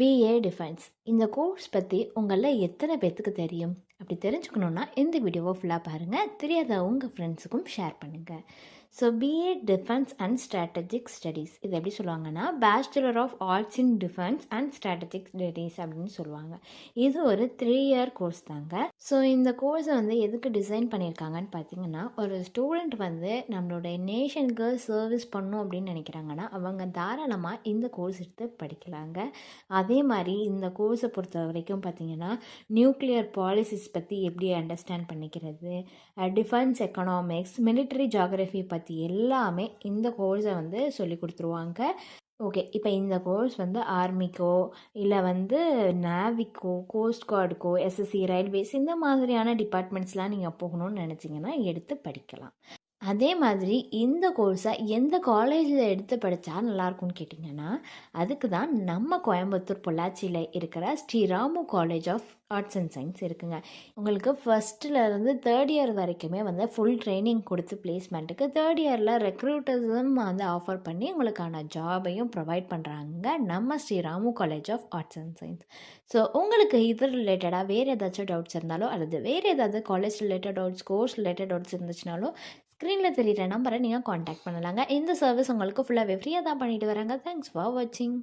BA defence இந்த course பற்றி உங்களில் எத்தனை பேர்த்துக்கு தெரியும்? அப்படி தெரிஞ்சுக்கணுன்னா இந்த வீடியோவை ஃபுல்லாக பாருங்கள். தெரியாத உங்கள் ஃப்ரெண்ட்ஸுக்கும் ஷேர் பண்ணுங்கள். So BA defence and strategic studies இது எப்படி சொல்லுவாங்கன்னா bachelor of arts in defence and strategic studies அப்படின்னு சொல்லுவாங்க. இது ஒரு 3 இயர் கோர்ஸ் தாங்க. ஸோ இந்த கோர்ஸை எதுக்கு டிசைன் பண்ணியிருக்காங்கன்னு பார்த்தீங்கன்னா, ஒரு ஸ்டூடெண்ட் நம்மளுடைய நேஷனுக்கு சர்வீஸ் பண்ணும் அப்படின்னு நினைக்கிறாங்கன்னா அவங்க தாராளமாக இந்த கோர்ஸ் எடுத்து படிக்கலாங்க. அதே மாதிரி இந்த கோர்ஸை பொறுத்த வரைக்கும் பார்த்திங்கன்னா, நியூக்ளியர் பாலிசிஸ் பற்றி எப்படி அண்டர்ஸ்டாண்ட் பண்ணிக்கிறது, டிஃபென்ஸ் எக்கனாமிக்ஸ், மிலிட்ரி ஜாகிரஃபி பற்றி எல்லாமே இந்த கோர்ஸை சொல்லி கொடுத்துருவாங்க. ஓகே, இப்போ இந்த கோர்ஸ் ஆர்மிக்கோ இல்லை நேவிக்கோ, கோஸ்ட் கார்டுக்கோ, எஸ்எஸ்சி, ரயில்வேஸ் இந்த மாதிரியான டிபார்ட்மெண்ட்ஸ்லாம் நீங்கள் போகணும்னு நினச்சிங்கன்னா எடுத்து படிக்கலாம். அதே மாதிரி இந்த கோர்ஸை எந்த காலேஜில் எடுத்து படித்தா நல்லாயிருக்கும்னு கேட்டிங்கன்னா, அதுக்கு தான் நம்ம கோயம்புத்தூர் பொள்ளாச்சியில் இருக்கிற Sriramu college of arts and science இருக்குங்க. உங்களுக்கு ஃபஸ்ட்டிலேருந்து 3rd இயர் வரைக்குமே ஃபுல் ட்ரைனிங் கொடுத்து பிளேஸ்மெண்ட்டுக்கு 3rd இயரில் ரெக்ரூட்டர்ஸும் ஆஃபர் பண்ணி உங்களுக்கான ஜாபையும் ப்ரொவைட் பண்ணுறாங்க நம்ம Sriramu college of arts and science. So உங்களுக்கு இது ரிலேட்டடாக வேறு ஏதாச்சும் டவுட்ஸ் இருந்தாலோ அல்லது வேறு ஏதாவது college related doubts, course related doubts இருந்துச்சுனாலும் ஸ்க்ரீனில் தெரிகிற நம்பரை நீங்கள் காண்டாக்ட் பண்ணலாங்க. இந்த சர்வீஸ் உங்களுக்கு ஃபுல்லாகவே ஃப்ரீயாக தான் பண்ணிட்டு வராங்க. தேங்க்ஸ் ஃபார் வாட்சிங்.